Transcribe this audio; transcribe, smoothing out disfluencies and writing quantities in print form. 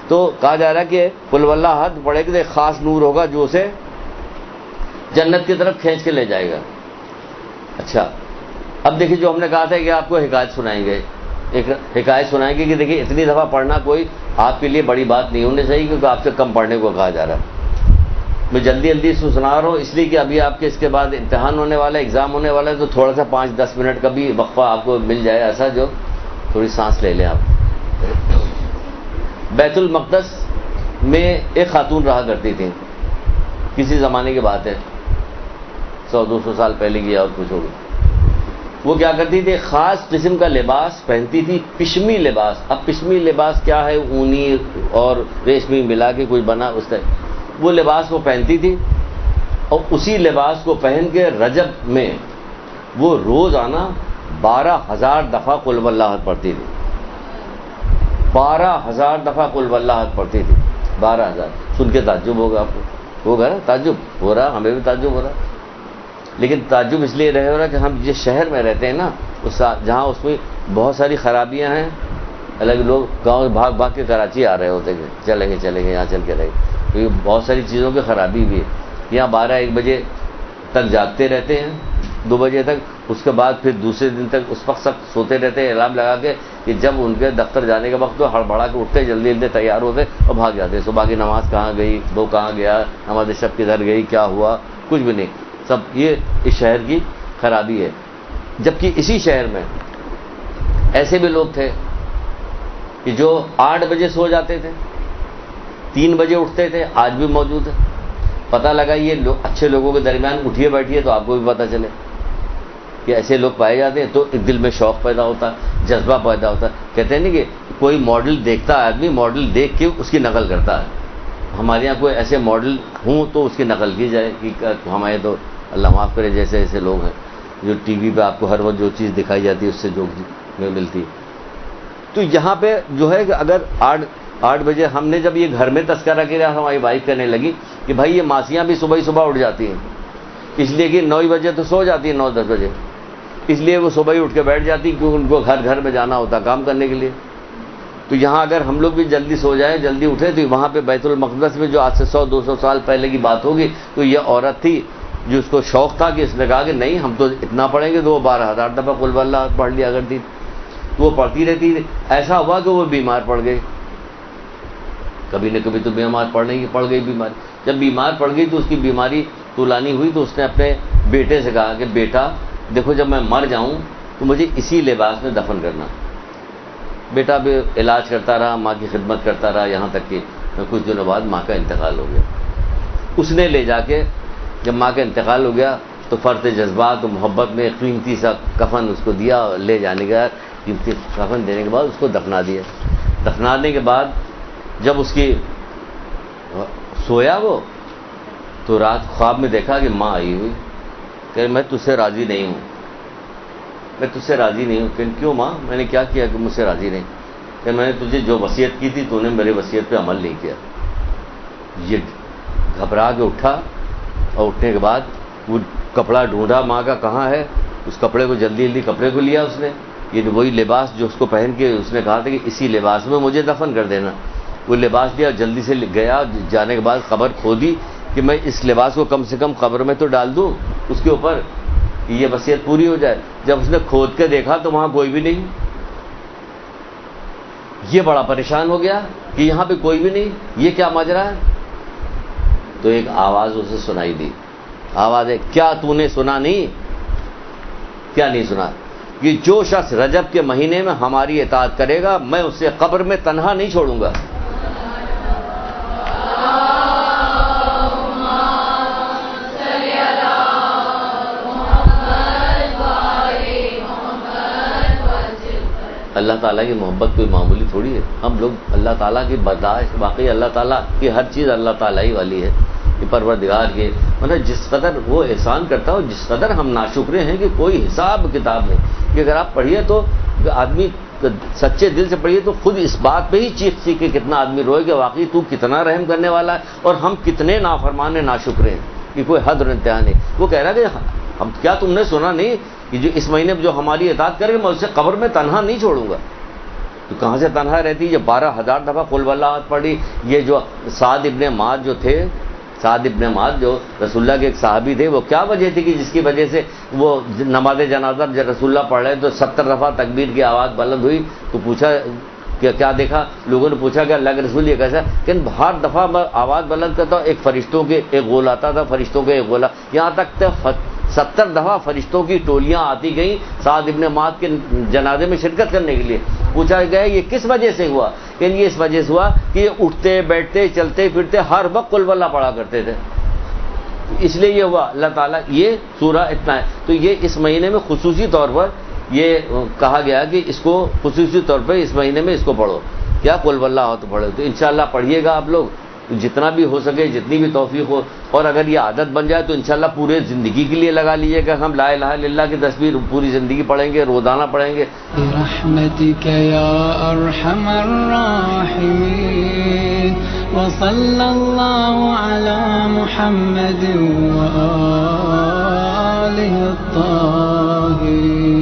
تو کہا جا رہا ہے کہ قل واللہ احد پڑھے کہ ایک خاص نور ہوگا جو اسے جنت کی طرف کھینچ کے لے جائے گا. اچھا اب دیکھیے جو ہم نے کہا تھا کہ آپ کو حکایت سنائیں گے, ایک حکایت سنائیں گے کہ دیکھیے اتنی دفعہ پڑھنا کوئی آپ کے لیے بڑی بات نہیں ہونی چاہیے کیونکہ آپ سے کم پڑھنے کو کہا جا رہا ہے. میں جلدی جلدی اس کو سنا رہا ہوں اس لیے کہ ابھی آپ کے اس کے بعد امتحان ہونے والا ہے, ایگزام ہونے والا ہے, تو تھوڑا سا 5-10 منٹ کا بھی وقفہ آپ کو مل جائے ایسا جو تھوڑی سانس لے لیں آپ. بیت المقدس میں ایک خاتون رہا کرتی تھی, کسی زمانے کی بات ہے, 100-200 سال پہلے کی اور کچھ ہوگی. وہ کیا کرتی تھی, خاص قسم کا لباس پہنتی تھی, پشمی لباس. اب پشمی لباس کیا ہے, اونی اور ریشمی ملا کے کوئی بنا اس طرح وہ لباس وہ پہنتی تھی, اور اسی لباس کو پہن کے رجب میں وہ روزانہ 12,000 دفعہ قل واللہ احد پڑھتی تھی. 12,000 دفعہ قل واللہ احد پڑھتی تھی. 12,000 سن کے تعجب ہوگا آپ کو, ہوگا نا تعجب ہو رہا, ہمیں بھی تعجب ہو رہا. لیکن تعجب اس لیے رہے ہو رہا کہ ہم جس شہر میں رہتے ہیں نا اس جہاں اس میں بہت ساری خرابیاں ہیں, الگ لوگ گاؤں بھاگ بھاگ کے کراچی آ رہے ہوتے ہیں, چلیں گے یہاں چل کے رہے, تو یہ بہت ساری چیزوں کی خرابی بھی ہے. یہاں 12-1 بجے تک جاگتے رہتے ہیں, 2 بجے تک, اس کے بعد پھر دوسرے دن تک اس وقت سخت سوتے رہتے ہیں الارم لگا کے کہ جب ان کے دفتر جانے کا وقت تو ہڑبڑا کے اٹھتے, جلدی جلدی تیار ہوتے اور بھاگ جاتے. صبح کی نماز کہاں گئی, وہ کہاں گیا, نماز شب کدھر گئی, کیا ہوا, کچھ بھی نہیں. سب یہ اس شہر کی خرابی ہے. جبکہ اسی شہر میں ایسے بھی لوگ تھے کہ جو 8 بجے سو جاتے تھے, 3 بجے اٹھتے تھے, آج بھی موجود ہے. پتہ لگا یہ اچھے لوگوں کے درمیان اٹھیے بیٹھیے تو آپ کو بھی پتہ چلے کہ ایسے لوگ پائے جاتے ہیں, تو ایک دل میں شوق پیدا ہوتا ہے, جذبہ پیدا ہوتا ہے. کہتے ہیں نا کہ کوئی ماڈل دیکھتا ہے آدمی, ماڈل دیکھ کے اس کی نقل کرتا ہے. ہمارے یہاں کوئی ایسے ماڈل ہوں تو اس کی نقل کی جائے کہ ہمارے تو اللہ معاف کرے جیسے ایسے لوگ ہیں جو ٹی وی پہ آپ کو ہر وقت جو چیز دکھائی جاتی ہے اس سے جو ملتی. تو یہاں پہ جو ہے کہ اگر 8 بجے ہم نے جب یہ گھر میں تذکرہ کیا, ہماری وائف کہنے لگی کہ بھائی یہ ماسیاں بھی صبح اٹھ جاتی ہیں, اس لیے کہ 9 بجے تو سو جاتی ہیں, 9-10 بجے, اس لیے وہ صبح ہی اٹھ کے بیٹھ جاتی کیونکہ ان کو گھر میں جانا ہوتا کام کرنے کے لیے. تو یہاں اگر ہم لوگ بھی جلدی سو جائیں, جلدی اٹھیں, تو وہاں پہ بیت المقدس میں جو آج سے 100-200 سال پہلے کی بات ہوگی, تو یہ عورت تھی جو اس کو شوق تھا کہ اس نے کہا کہ نہیں ہم تو اتنا پڑھیں گے, تو وہ 12,000 دفعہ قل واللہ احد پڑھ لیا کرتی, تو وہ پڑھتی رہتی. ایسا ہوا کہ وہ بیمار پڑ گئی, کبھی نہ کبھی تو بیمار پڑ گئی بیماری. جب بیمار پڑ گئی تو اس کی بیماری طولانی ہوئی, تو اس نے اپنے بیٹے سے کہا کہ بیٹا دیکھو جب میں مر جاؤں تو مجھے اسی لباس میں دفن کرنا. بیٹا بھی علاج کرتا رہا, ماں کی خدمت کرتا رہا, یہاں تک کہ کچھ دنوں بعد ماں کا انتقال ہو گیا. اس نے لے جا کے جب ماں کا انتقال ہو گیا تو فرط جذبات و محبت میں قیمتی سا کفن اس کو دیا, لے جانے کا قیمتی کفن دینے کے بعد اس کو دفنا دیا. دفنانے کے بعد جب اس کی سویا وہ, تو رات خواب میں دیکھا کہ ماں آئی ہوئی کہ میں تجھ سے راضی نہیں ہوں, میں تجھ سے راضی نہیں ہوں. کہ کیوں ماں, میں نے کیا کیا کہ مجھ سے راضی نہیں؟ کہ میں نے تجھے جو وصیت کی تھی تو نے میرے وصیت پہ عمل نہیں کیا. یہ گھبرا کے اٹھا, اور اٹھنے کے بعد وہ کپڑا ڈھونڈا ماں کا کہاں ہے, اس کپڑے کو جلدی کپڑے کو لیا اس نے, یہ وہی لباس جو اس کو پہن کے اس نے کہا تھا کہ اسی لباس میں مجھے دفن کر دینا. وہ لباس لیا, جلدی سے گیا, جانے کے بعد قبر کھودی کہ میں اس لباس کو کم سے کم قبر میں تو ڈال دوں اس کے اوپر, یہ وصیت پوری ہو جائے. جب اس نے کھود کے دیکھا تو وہاں کوئی بھی نہیں. یہ بڑا پریشان ہو گیا کہ یہاں پہ کوئی بھی نہیں, یہ کیا ماجرا ہے. تو ایک آواز اسے سنائی دی, آواز ہے, کیا تو نے سنا نہیں, کیا نہیں سنا کہ جو شخص رجب کے مہینے میں ہماری اطاعت کرے گا میں اسے قبر میں تنہا نہیں چھوڑوں گا. اللہ تعالیٰ کی محبت کوئی معمولی تھوڑی ہے. ہم لوگ اللہ تعالیٰ کی برداشت, واقعی اللہ تعالیٰ کی ہر چیز اللہ تعالیٰ ہی والی ہے, یہ پروردگار کے مطلب جس قدر وہ احسان کرتا ہے, جس قدر ہم ناشکرے ہیں کہ کوئی حساب کتاب نہیں. کہ اگر آپ پڑھیے تو آدمی سچے دل سے پڑھیے تو خود اس بات پہ ہی چیخ کے کتنا آدمی روئے کہ واقعی تو کتنا رحم کرنے والا ہے, اور ہم کتنے نافرمان ناشکرے ہیں کہ کوئی حد اور انتہا نہیں. وہ کہہ رہا کہ ہم کیا تم نے سنا نہیں کہ جو اس مہینے جو ہماری اطاعت کرے گا میں اسے قبر میں تنہا نہیں چھوڑوں گا. تو کہاں سے تنہا رہتی؟ یہ 12,000 دفعہ قل واللہ احد پڑھی. یہ جو سعد ابن معاذ جو تھے، سعد ابن معاذ جو رسول اللہ کے ایک صحابی تھے، وہ کیا وجہ تھی کہ جس کی وجہ سے وہ نماز جنازہ جب رسول اللہ پڑھ رہے تو 70 دفعہ تکبیر کی آواز بلند ہوئی؟ تو پوچھا کہ کیا دیکھا؟ لوگوں نے پوچھا کہ اللہ کے رسول یہ کیسا؟ کہ ہر دفعہ میں آواز بلند کرتا ہوں ایک فرشتوں کے ایک غول آتا تھا، فرشتوں کے ایک غولا، یہاں تک 70 دفعہ فرشتوں کی ٹولیاں آتی گئیں سعد ابن معاذ کے جنازے میں شرکت کرنے کے لیے. پوچھا گیا یہ کس وجہ سے ہوا؟ کہ یہ اس وجہ سے ہوا کہ یہ اٹھتے بیٹھتے چلتے پھرتے ہر وقت قل واللہ پڑھا کرتے تھے، اس لیے یہ ہوا. اللہ تعالیٰ یہ سورہ اتنا ہے. تو یہ اس مہینے میں خصوصی طور پر یہ کہا گیا کہ اس کو خصوصی طور پہ اس مہینے میں اس کو پڑھو. کیا قل واللہ احد پڑھو. تو انشاءاللہ پڑھیے گا آپ لوگ جتنا بھی ہو سکے، جتنی بھی توفیق ہو. اور اگر یہ عادت بن جائے تو انشاءاللہ پورے زندگی کے لیے لگا لیجیے گا. ہم لا الہ الا اللہ کی تسبیح پوری زندگی پڑھیں گے، روزانہ پڑھیں گے. برحمتک یا ارحم الراحمین وصلی اللہ علی محمد وآلہ الطاہرین.